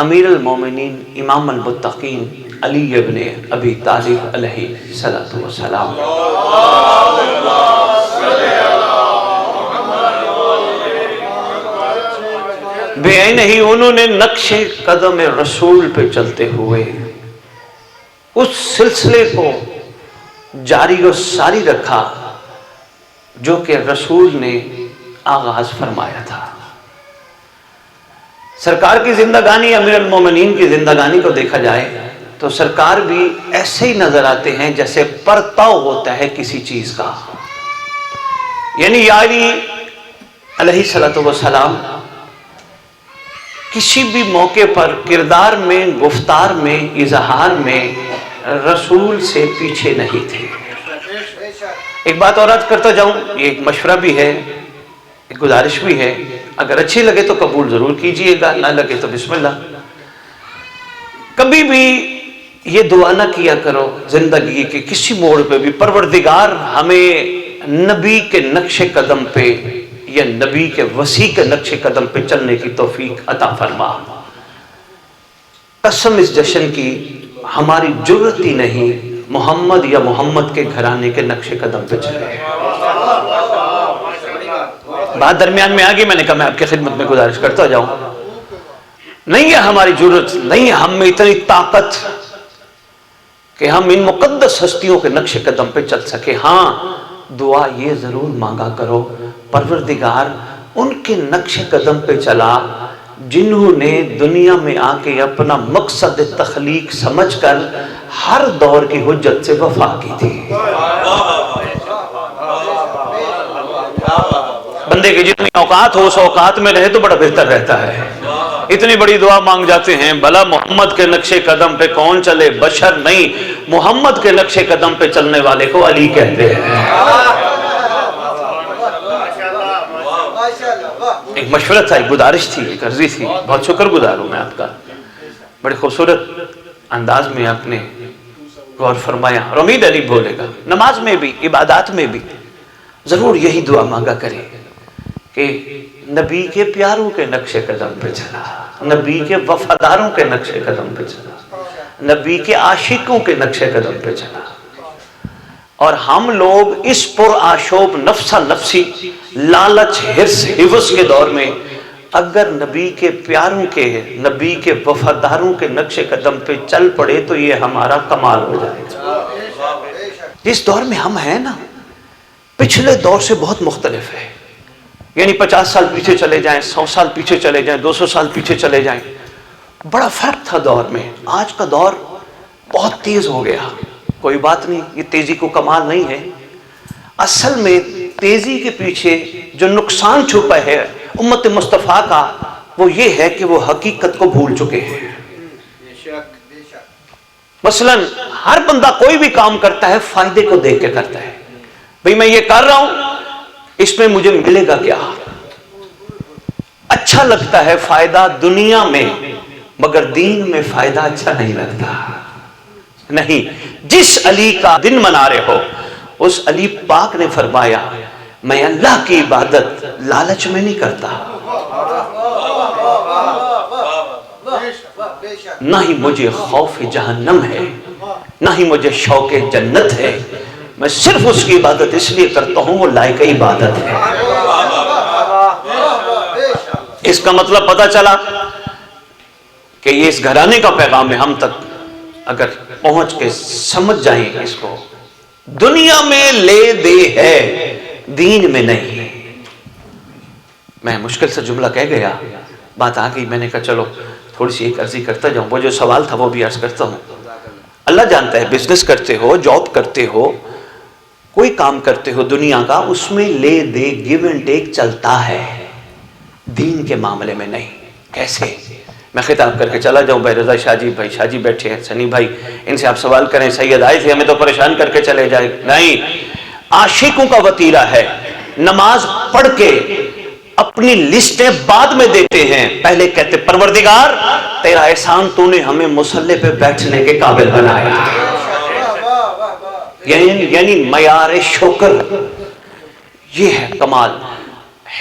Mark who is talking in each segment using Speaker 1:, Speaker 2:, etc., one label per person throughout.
Speaker 1: امیر المومنین امام المتقین علی ابن ابی طالب علیہ السلام بے عین ہی انہوں نے نقش قدم رسول پہ چلتے ہوئے اس سلسلے کو جاری و ساری رکھا جو کہ رسول نے آغاز فرمایا تھا۔ سرکار کی زندگانی، امیر المومنین کی زندگانی کو دیکھا جائے تو سرکار بھی ایسے ہی نظر آتے ہیں جیسے پرتاؤ ہوتا ہے کسی چیز کا، یعنی علی علیہ السلام کسی بھی موقع پر کردار میں، گفتار میں، اظہار میں رسول سے پیچھے نہیں تھے۔ ایک بات اور عرض کرتا جاؤں، یہ ایک مشورہ بھی ہے، ایک گزارش بھی ہے، اگر اچھی لگے تو قبول ضرور کیجئے گا، نہ لگے تو بسم اللہ۔ کبھی بھی یہ دعا نہ کیا کرو زندگی کے کسی موڑ پہ بھی پروردگار ہمیں نبی کے نقش قدم پہ یا نبی کے وسیع کے نقش قدم پہ چلنے کی توفیق عطا فرما۔ قسم اس جشن کی ہماری جرت ہی نہیں محمد یا محمد کے گھرانے کے نقش قدم پہ چلے۔ بات درمیان میں آگئی، میں نے کہا میں آپ کی خدمت میں گزارش کرتا جاؤں، نہیں ہے ہماری جرت، نہیں ہے ہم میں اتنی طاقت کہ ہم ان مقدس ہستیوں کے نقش قدم پہ چل سکے۔ ہاں دعا یہ ضرور مانگا کرو، پروردگار ان کے نقش قدم پہ چلا جنہوں نے دنیا میں آ کے اپنا مقصد تخلیق سمجھ کر ہر دور کی حجت سے وفا کی تھی۔ بندے کی جتنی اوقات ہو اس اوقات میں رہے تو بڑا بہتر رہتا ہے۔ اتنی بڑی دعا مانگ جاتے ہیں، بھلا محمد کے نقش قدم پہ کون چلے؟ بشر نہیں، محمد کے نقش قدم پہ چلنے والے کو علی کہتے ہیں۔ ایک مشورہ تھا، ایک گزارش تھی، ایک عرضی تھی، بہت شکر گزار ہوں میں آپ کا، بڑے خوبصورت انداز میں آپ نے غور فرمایا، اور امید علی بولے گا۔ نماز میں بھی، عبادات میں بھی ضرور یہی دعا مانگا کریں کہ نبی کے پیاروں کے نقش قدم پہ چلا، نبی کے وفاداروں کے نقش قدم پہ چلا، نبی کے عاشقوں کے نقش قدم پہ چلا۔ اور ہم لوگ اس پر آشوب نفسا نفسی لالچ حرص حوث کے دور میں اگر نبی کے پیاروں کے، نبی کے وفاداروں کے نقش قدم پہ چل پڑے تو یہ ہمارا کمال ہو جائے گا۔ جس دور میں ہم ہیں نا، پچھلے دور سے بہت مختلف ہے، یعنی 50 سال پیچھے چلے جائیں، 100 سال پیچھے چلے جائیں، 200 سال پیچھے چلے جائیں، بڑا فرق تھا دور میں۔ آج کا دور بہت تیز ہو گیا، کوئی بات نہیں، یہ تیزی کو کمال نہیں ہے، اصل میں تیزی کے پیچھے جو نقصان چھپا ہے امت مصطفیٰ کا وہ یہ ہے کہ وہ حقیقت کو بھول چکے ہیں۔ مثلا ہر بندہ کوئی بھی کام کرتا ہے فائدے کو دیکھ کے کرتا ہے، بھئی میں یہ کر رہا ہوں اس میں مجھے ملے گا کیا؟ اچھا لگتا ہے فائدہ دنیا میں، مگر دین میں فائدہ اچھا نہیں لگتا۔ نہیں، جس علی کا دن منا رہے ہو اس علی پاک نے فرمایا میں اللہ کی عبادت لالچ میں نہیں کرتا، نہ ہی مجھے خوف جہنم ہے، نہ ہی مجھے شوق جنت ہے، میں صرف اس کی عبادت اس لیے کرتا ہوں وہ لائق عبادت ہے۔ اس کا مطلب پتہ چلا کہ یہ اس گھرانے کا پیغام ہے، ہم تک اگر پہنچ کے سمجھ جائیں اس کو، دنیا میں لے دے ہے، دین میں نہیں۔ میں مشکل سے جملہ کہہ گیا، بات آ گئی، میں نے کہا چلو تھوڑی سی ایک عرضی کرتا جاؤں، وہ جو سوال تھا وہ بھی عرض کرتا ہوں۔ اللہ جانتا ہے بزنس کرتے ہو، جاب کرتے ہو، کوئی کام کرتے ہو دنیا کا، اس میں لے دے گیو اینڈ ٹیک چلتا ہے، دین کے معاملے میں نہیں۔ کیسے؟ میں خطاب کر کے چلا جاؤں، بھائی رضا شاہ جی بیٹھے ہیں، سنی بھائی ان سے آپ سوال کریں، سید آئے تھے ہمیں تو پریشان کر کے چلے جائے، نہیں۔ عاشقوں کا وتیرہ ہے، نماز پڑھ کے اپنی لسٹیں بعد میں دیتے ہیں، پہلے کہتے پروردگار تیرا احسان تو نے ہمیں مصلی پہ بیٹھنے کے قابل بنایا، یعنی معیار شکر، یہ ہے کمال۔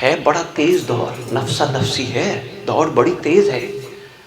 Speaker 1: ہے بڑا تیز دور، نفسا نفسی ہے، دوڑ بڑی تیز ہے،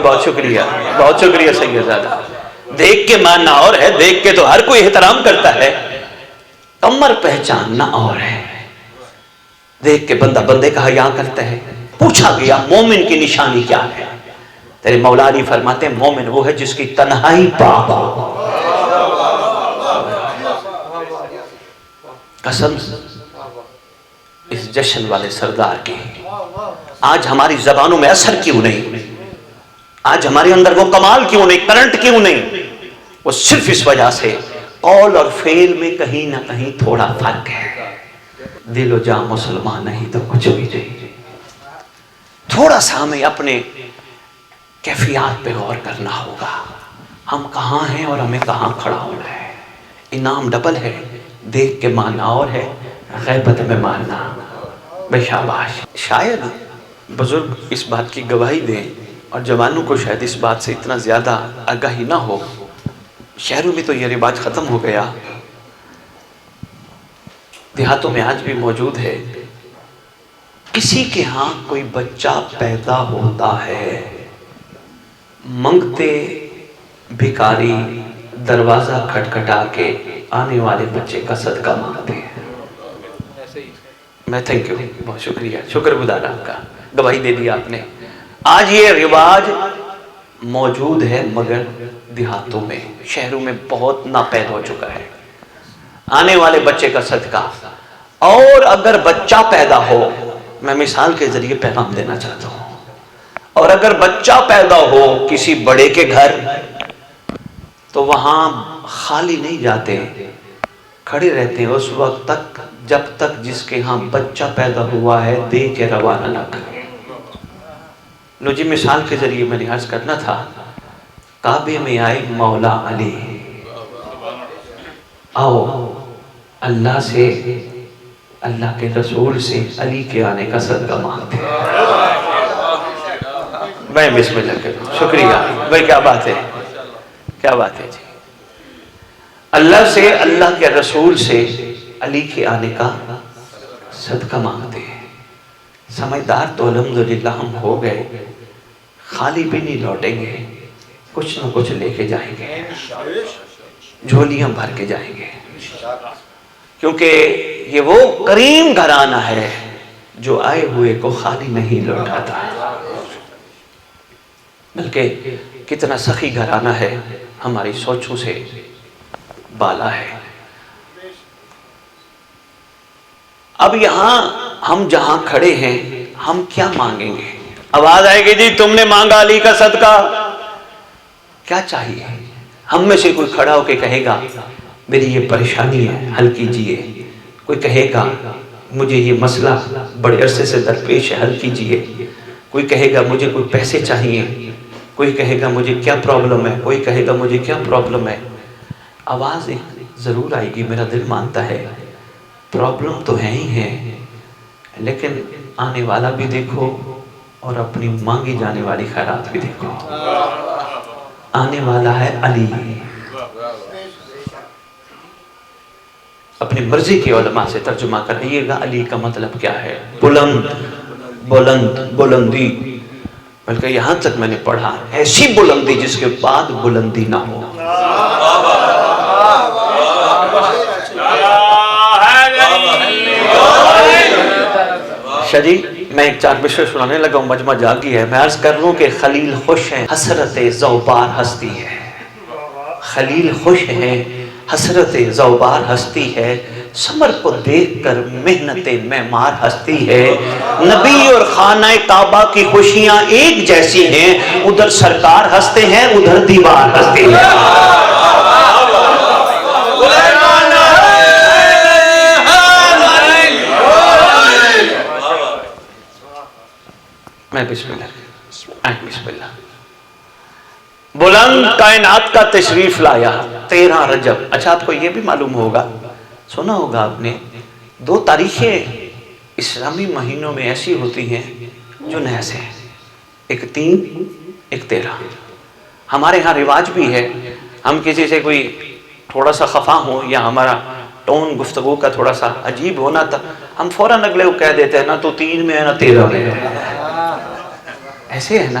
Speaker 1: بہت شکریہ سیدزادہ. دیکھ کے ماننا اور ہے، دیکھ کے تو ہر کوئی احترام کرتا ہے، کمر پہچاننا اور ہے. دیکھ کے بندہ بندے کا حیا کرتا ہے. پوچھا گیا مومن کی نشانی کیا ہے؟ تیرے مولا علی فرماتے ہیں مومن وہ ہے جس کی تنہائی پاک ہو. قسم اس جشن والے سردار کی، آج ہماری زبانوں میں اثر کیوں نہیں؟ آج ہمارے اندر وہ کمال کیوں نہیں، کرنٹ کیوں نہیں؟ وہ صرف اس وجہ سے قول اور فعل میں کہیں نہ کہیں تھوڑا فرق ہے. دل و جاں مسلمان نہیں تو کچھ بھی نہیں. تھوڑا سا ہمیں اپنے کیفیات پہ غور کرنا ہوگا. ہم کہاں ہیں اور ہمیں کہاں کھڑا ہونا ہے. انعام ڈبل ہے، دیکھ کے ماننا اور ہے، غیبت میں ماننا. بے شاباش. شاید بزرگ اس بات کی گواہی دیں اور جوانوں کو شاید اس بات سے اتنا زیادہ آگاہی نہ ہو. شہروں میں تو یہ رواج ختم ہو گیا، دیہاتوں میں آج بھی موجود ہے. کسی کے ہاں کوئی بچہ پیدا ہوتا ہے، منگتے بھکاری دروازہ کھٹکھٹا کے آنے والے بچے کا صدقہ مانگتے ہیں. میں تھینک یو، بہت شکریہ، شکر گزار آپ کا، گواہی دے دی آپ نے. آج یہ رواج موجود ہے مگر دیہاتوں میں، شہروں میں بہت ناپید ہو چکا ہے. آنے والے بچے کا صدقہ. اور اگر بچہ پیدا ہو، میں مثال کے ذریعے پیغام دینا چاہتا ہوں، اور اگر بچہ پیدا ہو کسی بڑے کے گھر تو وہاں خالی نہیں جاتے، کھڑے رہتے ہیں اس وقت تک جب تک جس کے ہاں بچہ پیدا ہوا ہے دے کے روانہ نہ کرے. لو جی مثال کے ذریعے میں نے عرض کرنا تھا، کعبے میں آئے مولا علی، آؤ اللہ سے، اللہ کے رسول سے علی کے آنے کا صدقہ مانگتے ہیں. میں بسم اللہ کروں. شکریہ بھائی، کیا بات ہے، کیا بات ہے جی. اللہ سے، اللہ کے رسول سے علی کے آنے کا صدقہ مانگتے ہیں. سمجھدار تو الحمدللہ ہم ہو گئے، خالی بھی نہیں لوٹیں گے، کچھ نہ کچھ لے کے جائیں گے، جھولیاں بھر کے جائیں گے. کیونکہ یہ وہ کریم گھرانہ ہے جو آئے ہوئے کو خالی نہیں لوٹاتا، بلکہ کتنا سخی گھرانہ ہے، ہماری سوچوں سے بالا ہے. اب یہاں ہم جہاں کھڑے ہیں ہم کیا مانگیں گے؟ آواز آئے گی جی تم نے مانگا علی کا صدقہ، کیا چاہیے؟ ہم میں سے کوئی کھڑا ہو کے کہے گا میری یہ پریشانی ہے حل کیجئے، کوئی کہے گا مجھے یہ مسئلہ بڑے عرصے سے درپیش ہے حل کیجئے، کوئی کہے گا مجھے کوئی پیسے چاہیے، کوئی کہے گا مجھے کیا پرابلم ہے، کوئی کہے گا مجھے کیا پرابلم ہے. آواز ضرور آئے گی، میرا دل مانتا ہے پرابلم تو ہے ہی ہے، لیکن آنے والا بھی دیکھو اور اپنی مانگی جانے والی خیرات بھی دیکھو. آنے والا ہے علی. اپنی مرضی کے علماء سے ترجمہ کریے گا علی کا مطلب کیا ہے. بلند، بلند، بلندی، بلکہ یہاں تک میں نے پڑھا ایسی بلندی جس کے بعد بلندی نہ ہو. شجی میں ایک چار بشر سنانے لگا ہوں، مجمع جاگی ہے. میں عرض کر رہا ہوں کہ خلیل خوش ہیں، حسرت زوبار ہستی ہے. خلیل خوش ہیں، حسرت زوبار ہستی ہے. سمر کو دیکھ کر محنت معمار ہستی ہے. نبی اور خانہ کعبہ کی خوشیاں ایک جیسی ہیں، ادھر سرکار ہستے ہیں ادھر دیوار ہستی ہے. میں بسم اللہ. بلند کائنات کا تشریف لایا 13 رجب. اچھا آپ کو یہ بھی معلوم ہوگا، سنا ہوگا آپ نے، 2 تاریخیں اسلامی مہینوں میں ایسی ہوتی ہیں جو نحس ہیں، ایک 3 ایک 13. ہمارے ہاں رواج بھی ہے، ہم کسی سے کوئی تھوڑا سا خفا ہو یا ہمارا ٹون گفتگو کا تھوڑا سا عجیب ہونا تھا، ہم فوراً اگلے کو کہہ دیتے ہیں نہ تو 3 میں ہے نہ 13 میں ہے. ایسے ہے نا،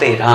Speaker 1: 13,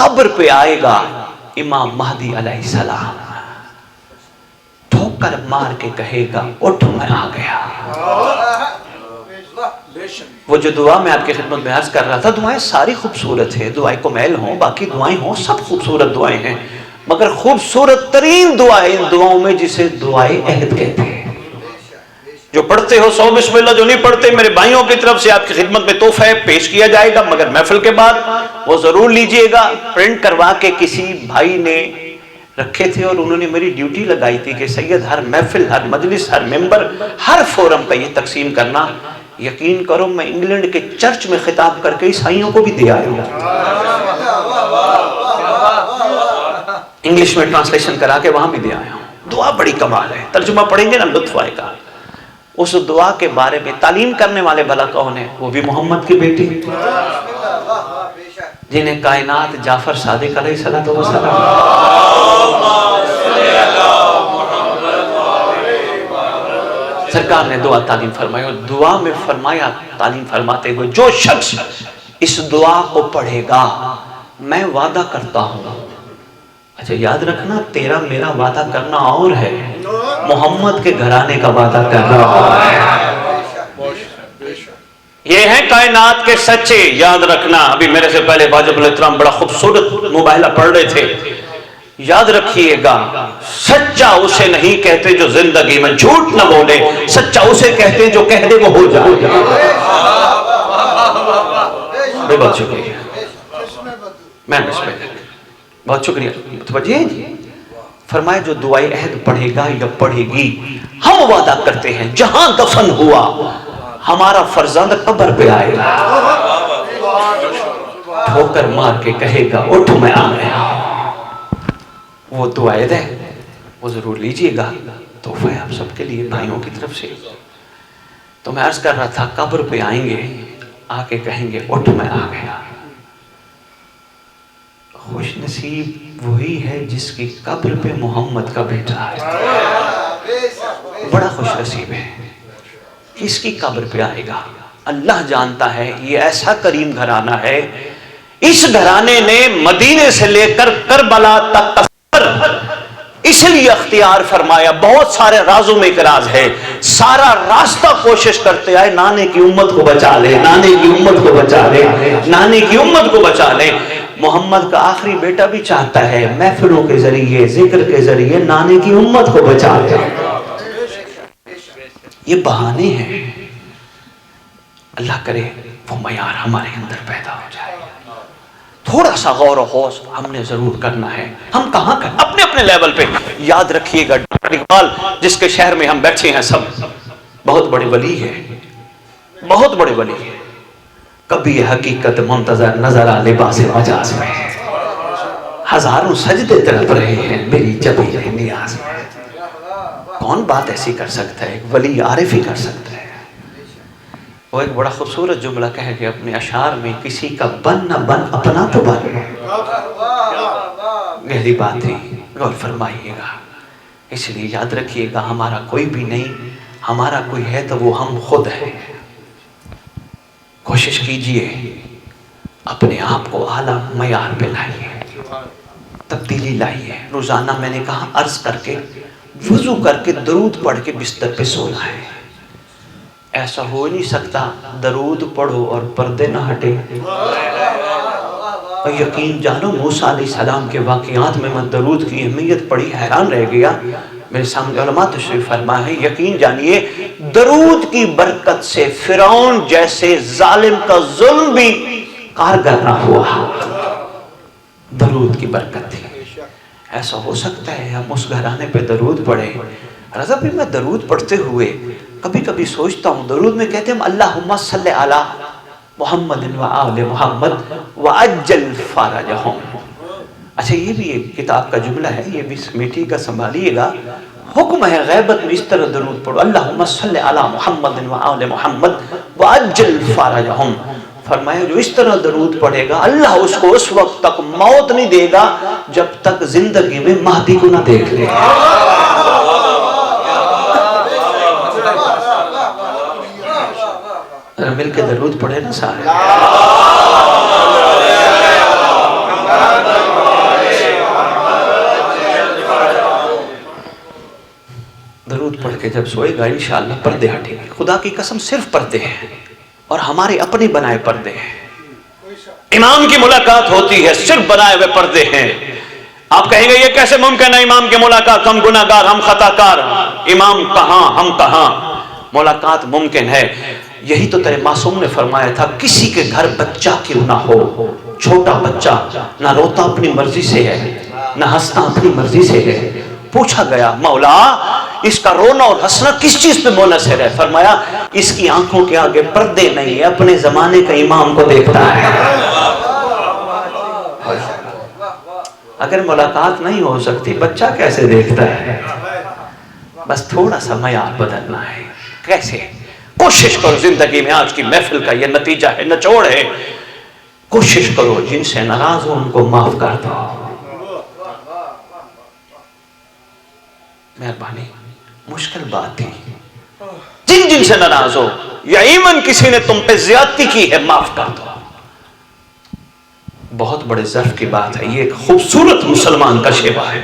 Speaker 1: قبر پہ آئے گا امام مہدی علیہ السلام، ٹھوکر مار کے کہے گا اٹھ میں آ گیا۔ وہ جو دعا میں آپ کی خدمت میں عرض کر رہا تھا، دعائیں ساری خوبصورت ہے، دعائیں کمیل ہوں، باقی دعائیں ہوں، سب خوبصورت دعائیں ہیں، مگر خوبصورت ترین دعائیں ان دعاؤں میں جسے دعائیں عہد کہتے ہیں۔ جو پڑھتے ہو سو بسم اللہ، جو نہیں پڑھتے میرے بھائیوں کی طرف سے آپ کی خدمت میں تحفہ پیش کیا جائے گا، مگر محفل کے بعد وہ ضرور لیجئے گا۔ پرنٹ کروا کے کسی بھائی نے رکھے تھے اور انہوں نے میری ڈیوٹی لگائی تھی کہ سید ہر محفل، ہر مجلس، ہر ممبر، ہر فورم پہ یہ تقسیم کرنا۔ یقین کرو میں انگلینڈ کے چرچ میں خطاب کر کے عیسائیوں کو بھی دے آیا ہوں، انگلش میں ٹرانسلیشن کرا کے وہاں بھی دے آیا ہوں۔ دعا بڑی کمال ہے، ترجمہ پڑھیں گے نا لطف آئے گا۔ اس دعا کے بارے میں تعلیم کرنے والے بھلا کون ہیں؟ وہ بھی محمد کی بیٹی جنہیں کائنات جعفر صادق علیہ السلام سرکار نے دعا تعلیم فرمائی، اور دعا میں فرمایا تعلیم فرماتے ہوئے جو شخص اس دعا کو پڑھے گا میں وعدہ کرتا ہوں۔ اچھا یاد رکھنا تیرا میرا وعدہ کرنا اور ہے، محمد کے گھرانے کا وعدہ کرنا اور ہے۔ یہ ہیں کائنات کے سچے، یاد رکھنا۔ ابھی میرے سے پہلے واجب الاحترام بڑا خوبصورت مباہلہ پڑھ رہے تھے، یاد رکھیے گا سچا اسے نہیں کہتے جو زندگی میں جھوٹ نہ بولے، سچا اسے کہتے جو کہہ دے وہ ہو جائے۔ بہت شکریہ، میں بہت شکریہ، متوجہ ہیں جی؟ فرمائے جو دعائے عہد پڑھے گا یا پڑھے گی، ہم وعدہ کرتے ہیں جہاں دفن ہوا ہمارا فرزند قبر پہ آئے گا، ٹھوکر مار کے کہے گا اٹھ میں آ گیا۔ وہ دعائے دے وہ ضرور لیجئے گا، تحفہ ہے آپ سب کے لیے بھائیوں کی طرف سے۔ تو میں عرض کر رہا تھا قبر پہ آئیں گے، آ کے کہیں گے اٹھ میں آ گیا۔ خوش نصیب وہی ہے جس کی قبر پہ محمد کا بیٹا ہے، بڑا خوش نصیب ہے۔ کس کی قبر پہ آئے گا اللہ جانتا ہے۔ یہ ایسا کریم گھرانہ ہے، اس گھرانے نے مدینے سے لے کر کربلا تک کا سفر اس لیے اختیار فرمایا، بہت سارے رازوں میں ایک راز ہے، سارا راستہ کوشش کرتے آئے نانے کی امت کو بچا لے، نانے کی امت کو بچا لے، نانے کی امت کو بچا لے۔ محمد کا آخری بیٹا بھی چاہتا ہے محفلوں کے ذریعے، ذکر کے ذریعے نانے کی امت کو بچا لے۔ یہ بہانے ہیں، اللہ کرے وہ معیار ہمارے اندر پیدا ہو جائے۔ تھوڑا سا غور و خوض ہم نے ضرور کرنا ہے۔ ہم کہاں کریں اپنے اپنے لیول پہ۔ یاد رکھیے گا ڈاکٹر اقبال جس کے شہر میں ہم بیٹھے ہیں سب بہت بڑے ولی ہے، بہت بڑے ولی ہے۔ کبھی حقیقت منتظر نظر آ لباس مجاز میں، ہزاروں سجدے تڑپ رہے ہیں میری جبی نیاز میں۔ کون بات ایسی کر سکتا ہے؟ ایک ولی عارف ہی کر سکتا ہے۔ وہ ایک بڑا خوبصورت جملہ کہہ کے اپنے اشعار میں، کسی کا بن نہ بن اپنا تو بن۔ گہری بات ہے، غور فرمائیے گا۔ اس لیے یاد رکھیے گا ہمارا کوئی بھی نہیں، ہمارا کوئی ہے تو وہ ہم خود ہیں۔ کوشش کیجئے اپنے آپ کو اعلیٰ معیار پہ لائیے، تبدیلی لائیے۔ روزانہ میں نے کہا عرض کر کے وضو کر کے درود پڑھ کے بستر پہ سونا ہے۔ ایسا ہو نہیں سکتا درود پڑھو اور پردے نہ ہٹے۔ اور یقین جانو موسیٰ علیہ السلام کے واقعات میں درود کی اہمیت پڑھی حیران رہ گیا۔ میرے سامنے علماء تشریف فرما ہے، یقین جانیے درود کی برکت سے فرعون جیسے ظالم کا ظلم بھی کارگر نہ ہوا، درود کی برکت تھی۔ ایسا ہو سکتا ہے ہم اس گھرانے پہ درود پڑھیں۔ رضا بھی میں درود پڑھتے ہوئے کبھی کبھی سوچتا ہوں، درود میں کہتے ہیں اللہم صلی علی محمد و آل محمد وعجل فرجہم۔ اچھا یہ بھی ایک کتاب کا جملہ ہے، یہ بھی سمیٹی کا سنبھالیے گا۔ حکم ہے غیبت میں اس طرح درود پڑھو، اللہم صلی علی محمد و آل محمد وعجل فرجہم۔ فرمایا جو اس طرح درود پڑھے گا اللہ اس کو اس وقت تک موت نہیں دے گا جب تک زندگی میں مہدی کو نہ دیکھ لے۔ مل کے درود پڑھے نا سارے۔ درود پڑھ کے جب سوئے گا انشاءاللہ پردے ہٹیں گے. خدا کی قسم صرف پردے ہیں اور ہمارے اپنے بنائے پردے ہیں. امام کی ملاقات ہوتی ہے صرف بنائے ہوئے پردے ہیں. آپ کہیں گے یہ کیسے ممکن ہے امام کی ملاقات؟ ہم گناہگار، ہم خطا کار، امام کہاں ہم کہاں. ملاقات ممکن ہے. یہی تو تیرے معصوم نے فرمایا تھا کسی کے گھر بچہ کیوں نہ ہو، چھوٹا بچہ نہ روتا اپنی مرضی سے ہے نہ ہنستا اپنی مرضی سے ہے. پوچھا گیا مولا اس کا رونا اور ہنسنا کس چیز پہ منحصر ہے؟ فرمایا اس کی آنکھوں کے آگے پردے نہیں ہے، اپنے زمانے کا امام کو دیکھتا ہے. اگر ملاقات نہیں ہو سکتی بچہ کیسے دیکھتا ہے؟ بس تھوڑا سا معیار بدلنا ہے. کیسے؟ کوشش کرو زندگی میں. آج کی محفل کا یہ نتیجہ ہے، نچوڑ ہے. کوشش کرو جن سے ناراض ہو ان کو معاف کر دو. مہربانی، مشکل بات تھی. جن سے ناراض ہو یا ایمن کسی نے تم پہ زیادتی کی ہے معاف کر دو. بہت بڑے ظرف کی بات ہے. یہ ایک خوبصورت مسلمان کا شیوا ہے.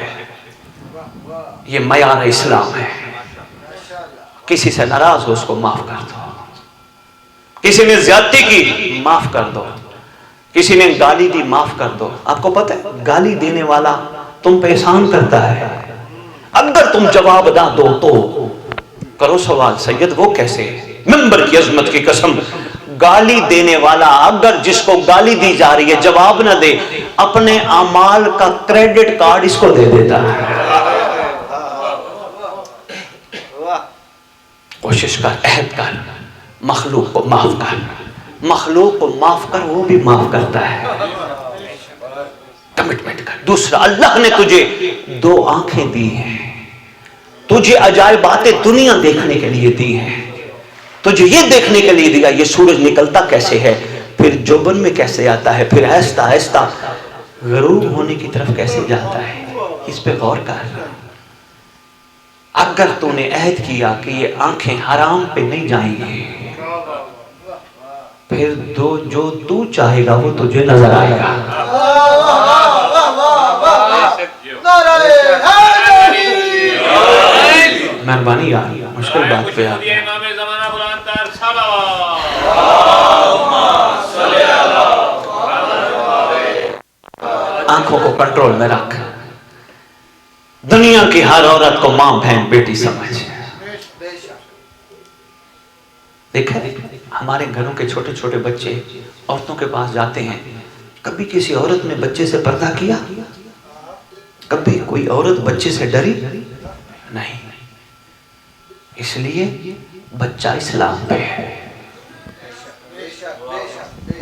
Speaker 1: یہ معیار اسلام ہے. کسی سے ناراض ہو اس کو معاف کر دو. کسی نے زیادتی کی معاف کر دو. کسی نے گالی دی معاف کر دو. آپ کو پتہ ہے گالی دینے والا تم پہ احسان کرتا ہے. اگر تم جواب نہ دو تو کرو سوال سید وہ کیسے؟ منبر کی عظمت کی قسم گالی دینے والا اگر جس کو گالی دی جا رہی ہے جواب نہ دے اپنے اعمال کا کریڈٹ کارڈ اس کو دے دیتا ہے. کوشش کر، عہد کر، مخلوق کو معاف کر. مخلوق کو معاف کر وہ بھی معاف کرتا ہے. کمٹمنٹ کر. دوسرا، اللہ نے تجھے دو آنکھیں دی ہیں، تجھے عجائبات دنیا دیکھنے کے لیے دی ہیں. تجھے یہ دیکھنے کے لیے دیا یہ سورج نکلتا کیسے ہے، پھر جوبن میں کیسے آتا ہے، پھر آہستہ آہستہ غروب ہونے کی طرف کیسے جاتا ہے. اس پہ غور کر. اگر تو نے عہد کیا کہ یہ آنکھیں حرام پہ نہیں جائیں گی پھر جو تو چاہے گا وہ تجھے نظر آئے گا. مہربانی یار مشکل بات پہ آپ آنکھوں کو کنٹرول میں رکھ. دنیا کی ہر عورت کو ماں بہن بیٹی سمجھ. دیکھیں ہمارے گھروں کے چھوٹے چھوٹے بچے عورتوں کے پاس جاتے ہیں. کبھی کسی عورت نے بچے سے پردہ کیا؟ کبھی کوئی عورت بچے سے ڈری؟ نہیں. اس لیے بچہ اسلام پہ ہے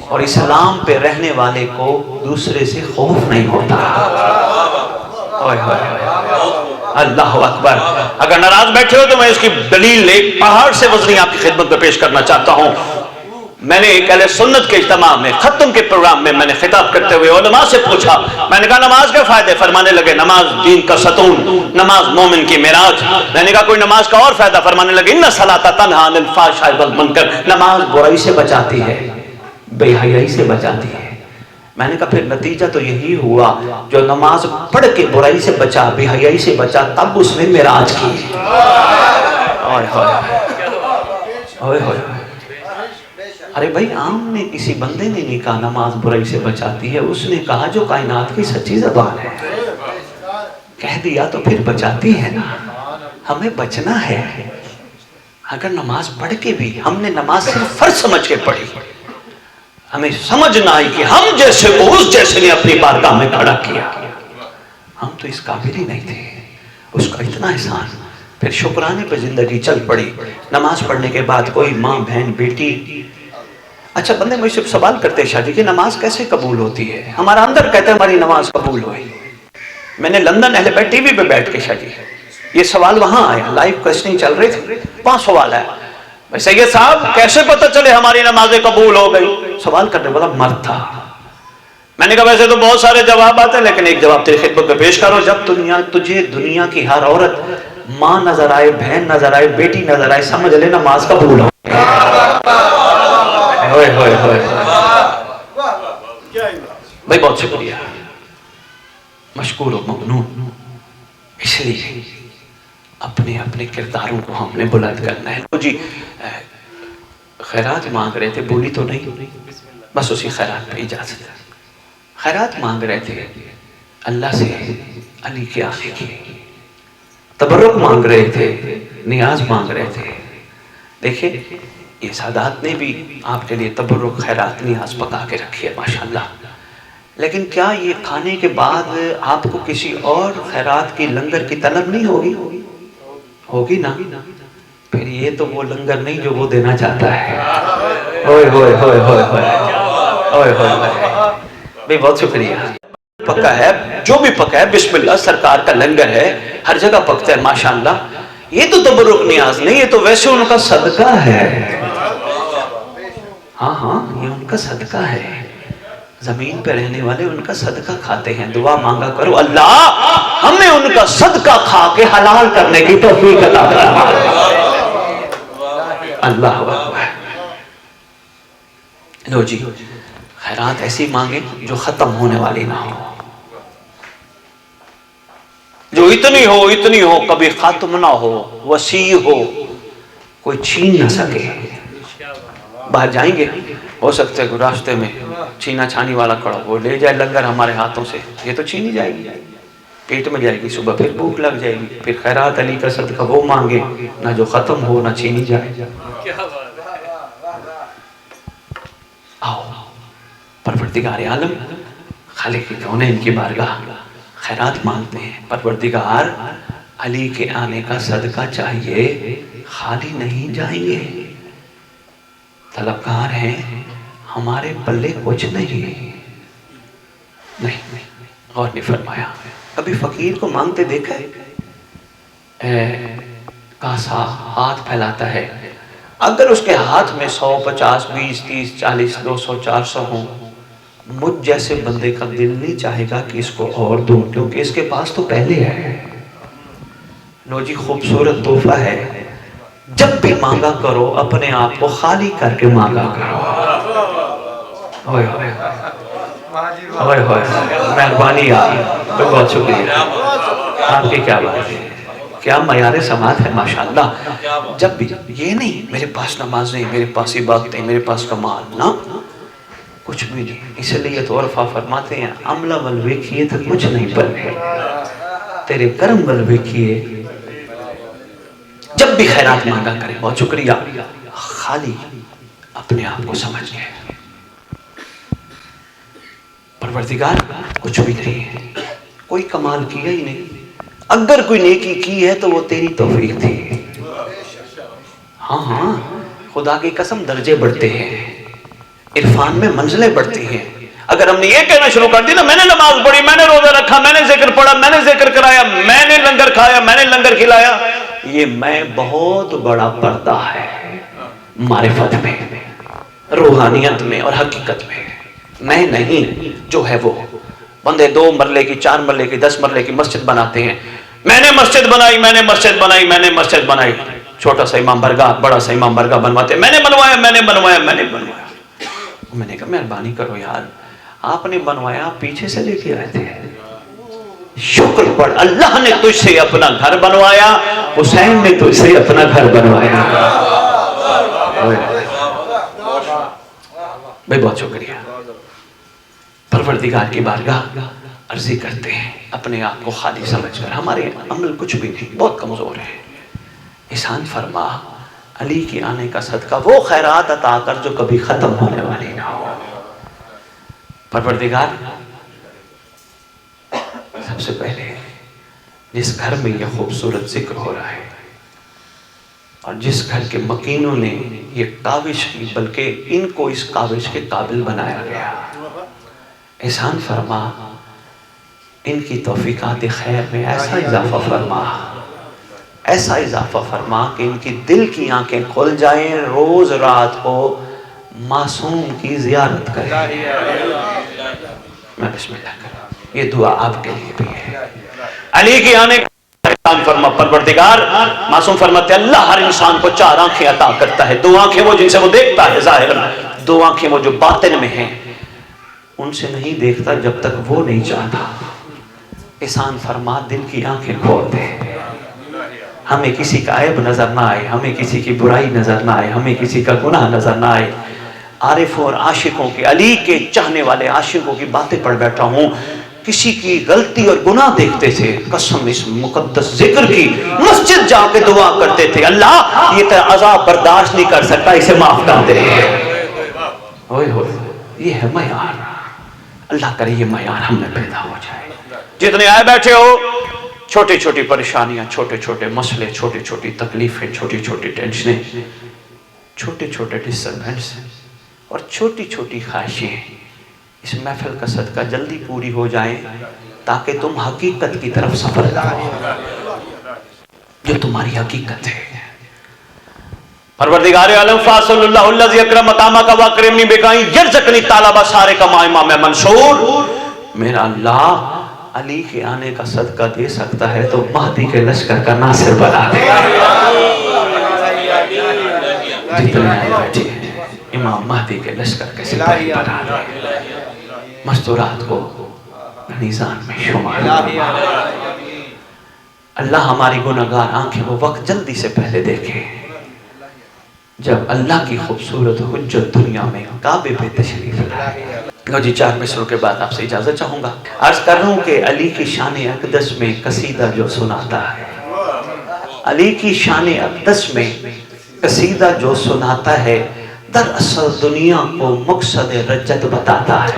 Speaker 1: اور اسلام پہ رہنے والے کو دوسرے سے خوف نہیں ہوتا. اللہ اکبر. اگر ناراض بیٹھے ہو تو میں اس کی دلیل ایک پہاڑ سے وزنی آپ کی خدمت میں پیش کرنا چاہتا ہوں. میں نے ایک اہل سنت کے اجتماع میں ختم کے پروگرام میں میں نے خطاب کرتے ہوئے علماء سے پوچھا. میں نے کہا نماز کے فائدے. فرمانے لگے نماز دین کا ستون، نماز مومن کی معراج. میں نے کہا کوئی نماز کا اور فائدہ؟ فرمانے لگے ان الصلاۃ تنہی عن الفحشاء والمنکر. نماز برائی سے بچاتی ہے، بے حیائی سے بچاتی ہے. میں نے کہا پھر نتیجہ تو یہی ہوا جو نماز پڑھ کے برائی سے بچا، بے حیائی سے بچا، تب اس نے معراج کی. ارے بھائی عام نے کسی بندے نے نہیں کہا نماز برائی سے بچاتی ہے، اس نے کہا جو کائنات کی سچی زبان ہے کہہ دیا تو پھر بچاتی ہے نا. ہمیں بچنا ہے. اگر نماز پڑھ کے بھی ہم نے نماز صرف فرض سمجھ کے پڑھی، ہمیں سمجھنا آئی کہ ہم جیسے کو اس جیسے نے اپنی بارگاہ میں کھڑا کیا. ہم تو اس قابل ہی نہیں تھے. اس کا اتنا احسان. پھر شکرانے پہ زندگی چل پڑی. نماز پڑھنے کے بعد کوئی ماں بہن بیٹی. اچھا بندے مجھ سے سوال کرتے شاہ جی کہ نماز کیسے قبول ہوتی ہے؟ ہمارا اندر کہتا ہے ہماری نماز قبول ہوئی. میں نے لندن اہل بیت ٹی وی پہ بیٹھ کے شاہ جی یہ سوال وہاں آیا، لائیو کوئسچننگ چل رہی تھی، 5 سوال ہے. سید صاحب کیسے پتہ چلے ہماری نمازیں قبول ہو گئی؟ سوال کرنے والا مرد تھا. میں نے کہا ویسے تو بہت سارے جواب آتے ہیں لیکن ایک جواب تیری خدمت میں پیش کرو. جب تجھے دنیا کی ہر عورت ماں نظر آئے، بہن نظر آئے، بیٹی نظر آئے، سمجھ لے نماز قبول ہو. بھائی بہت شکریہ. مشکور و ممنون. اس لیے اپنے اپنے کرداروں کو ہم نے بلند کرنا ہے. جی خیرات مانگ رہے تھے, بولی تو نہیں, بس اسی خیرات پہ اجازت ہے. خیرات مانگ رہے تھے اللہ سے علی کے آنے کی, تبرک مانگ رہے تھے, نیاز مانگ رہے تھے. دیکھیں یہ سادات نے بھی آپ کے لیے تبرک خیرات نیاز پکا کے رکھی ہے ماشاءاللہ. لیکن کیا یہ کھانے کے بعد آپ کو کسی اور خیرات کی لنگر کی طلب نہیں ہوگی؟ ہوگی نا. پھر یہ تو وہ لنگر نہیں جو وہ دینا چاہتا ہے. ہوئے ہوئے ہوئے ہوئے ہوئے ہوئے بھئی بہت شکریہ. پکا ہے جو بھی پکا ہے, بسم اللہ سرکار کا لنگر ہے, ہر جگہ پکتا ہے ماشاءاللہ. یہ تو تبرک نیاز نہیں, یہ تو ویسے ان کا صدقہ ہے. ہاں ہاں یہ ان کا صدقہ ہے. زمین پہ رہنے والے ان کا صدقہ کھاتے ہیں. دعا مانگا کرو اللہ ہمیں ان کا صدقہ کھا کے حلال کرنے کی توفیق عطا فرما. اللہ اکبر. لو جی خیرات ایسی مانگے جو ختم ہونے والی نہ ہو, جو اتنی ہو کبھی ختم نہ ہو, وسیع ہو, کوئی چھین نہ سکے. باہر جائیں گے, ہو سکتا ہے کہ راستے میں چھینا چھانی والا کھڑا, وہ لے جائے لنگر ہمارے ہاتھوں سے, یہ تو چھینی جائے گی, پیٹ میں جائے گی, صبح پھر بھوک لگ جائے گی. پھر خیرات علی کا صدقہ وہ مانگے نہ جو ختم ہو نہ چھینی جائے. آؤ پروردگار عالم خالق کونین کی بارگاہ خیرات مانگتے ہیں. پروردگار علی کے آنے کا صدقہ چاہیے, خالی نہیں جائیں گے. طلبگار ہیں, ہمارے پلے کچھ نہیں. غور نہیں فرمایا. کبھی فقیر کو مانگتے دیکھا ہے؟ کاسا ہاتھ پھیلاتا ہے, اگر اس کے ہاتھ میں 100 50 20 30 40 200 400 ہوں, مجھ جیسے بندے کا دل نہیں چاہے گا کہ اس کو اور دوں, کیونکہ اس کے پاس تو پہلے ہے. لو جی خوبصورت تحفہ ہے. جب بھی مانگا کرو اپنے آپ کو خالی کر کے مانگا کرو. ہوئے ہوئے ہوئے ہوئے مہربانی آپ, بہت شکریہ آپ کی. کیا بات ہے, کیا معیار سماعت ہے ماشاءاللہ. جب بھی یہ نہیں میرے پاس نماز نہیں, میرے پاس عبادت نہیں, میرے پاس کمال نہ کچھ بھی نہیں. اس لیے تو عرفہ فرماتے ہیں عملہ ولوے کیے تو کچھ نہیں بنے, تیرے کرم ولوے کیے. جب بھی خیرات مانگا کرے, بہت شکریہ, خالی اپنے آپ کو سمجھ گئے پروردگار کچھ بھی نہیں ہے, کوئی کمال کیا ہی نہیں. اگر کوئی نیکی کی ہے تو وہ تیری توفیق تھی. ہاں ہاں خدا کی قسم درجے بڑھتے ہیں, عرفان میں منزلیں بڑھتی ہیں. اگر ہم نے یہ کہنا شروع کر دی نا میں نے نماز پڑھی, میں نے روزہ رکھا, میں نے ذکر پڑھا, میں نے ذکر کرایا, میں نے لنگر کھایا, میں نے لنگر کھلایا, یہ میں بہت بڑا پردہ ہے معرفت میں, روحانیت میں اور حقیقت میں. میں نہیں, جو ہے وہ. بندے 2 مرلے کی 4 مرلے کی 10 مرلے کی مسجد بناتے ہیں. میں نے مسجد بنائی, میں نے مسجد بنائی, میں نے مسجد بنائی. چھوٹا سا امام برگاہ بڑا سا امام برگاہ بنواتے, میں نے بنوایا, میں نے بنوایا, میں نے بنوایا. میں نے کہا مہربانی کرو یار, آپ نے بنوایا, پیچھے سے لے کے آئے تھے. شکر پڑھ, اللہ نے تجھ سے اپنا گھر بنوایا, حسین نے تجھ سے اپنا گھر بنوایا. بھائی بہت شکریہ. پروردگار کی بارگاہ عرضی کرتے ہیں اپنے آپ کو خالی سمجھ کر, ہمارے عمل کچھ بھی نہیں, بہت کمزور ہے. احسان فرما علی کی آنے کا صدقہ وہ خیرات عطا کر جو کبھی ختم ہونے والی نہ ہو. پروردگار سب سے پہلے جس گھر میں یہ خوبصورت ذکر ہو رہا ہے اور جس گھر کے مکینوں نے یہ کاوش کی, بلکہ ان کو اس کاوش کے قابل بنایا گیا, احسان فرما ان کی توفیقات خیر میں ایسا اضافہ فرما, ایسا اضافہ فرما کہ ان کی دل کی آنکھیں کھل جائیں, روز رات کو معصوم کی زیارت کریں. میں بسم اللہ کروں, یہ دعا آپ کے لیے بھی ہے. علی کی آنے کا احسان فرما پروردگار. معصوم فرماتے اللہ ہر انسان کو 4 آنکھیں عطا کرتا ہے. 2 آنکھیں وہ جن سے وہ دیکھتا ہے ظاہر, 2 آنکھیں وہ جو باطن میں ہیں, ان سے نہیں دیکھتا جب تک وہ نہیں چاہتا. احسان فرما دل کی آنکھیں کھول دے، ہمیں کسی کا عیب نظر نہ آئے، ہمیں کسی کی برائی نظر نہ آئے، ہمیں کسی کا گناہ نظر نہ آئے۔ عارفوں اور عاشقوں کی، علی کے چاہنے والے عاشقوں کی باتیں پڑھ بیٹھا ہوں، کسی کی غلطی اور گناہ دیکھتے تھے، قسم اس مقدس ذکر کی، مسجد جا کے دعا کرتے تھے، اللہ یہ تیرا عذاب برداشت نہیں کر سکتا، اسے معاف کر دے۔ ہوئے ہوئے، یہ ہے معیار۔ اللہ کرے یہ معیار ہم میں پیدا ہو جائے۔ جتنے آئے بیٹھے ہو، چھوٹی چھوٹی پریشانیاں، چھوٹے چھوٹے مسئلے، چھوٹی چھوٹی تکلیفیں، چھوٹی چھوٹی ٹینشنیں، چھوٹے چھوٹے ڈسٹربنس اور چھوٹی چھوٹی خواہشیں اس محفل کا صدقہ جلدی پوری ہو جائیں تاکہ تم حقیقت کی طرف سفر کرو جو تمہاری حقیقت ہے۔ پروردگار عالم فاصل اللہ الذی اکرم مقامہ کا واکرمنی بکائیں یرزقنی طالبہ سارے کا امام منصور۔ میرا اللہ علی کے آنے کا صدقہ دے سکتا ہے تو مہدی کے لشکر کا ناصر بنا دے۔ جتنے آئے بیٹھے ہیں امام مہدی کے لشکر کے سپاہی بنا دے، مستورات کو میزان میں شمار۔ اللہ ہماری گناہگار آنکھیں وہ وقت جلدی سے پہلے دیکھے جب اللہ کی خوبصورت حجت دنیا میں کعبے پہ تشریف لائے۔ لو جی 4 مصروں کے بعد آپ سے اجازت چاہوں گا۔ عرض کر رہا ہوں کہ علی کی شان اقدس میں قصیدہ جو سناتا ہے، علی کی شان اقدس میں قصیدہ جو سناتا ہے، دراصل دنیا کو مقصد رجت بتاتا ہے۔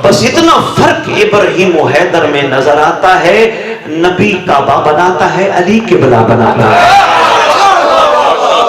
Speaker 1: بس اتنا فرق ابراہیم و حیدر میں نظر آتا ہے، نبی کعبہ بناتا ہے، علی قبلہ بناتا ہے۔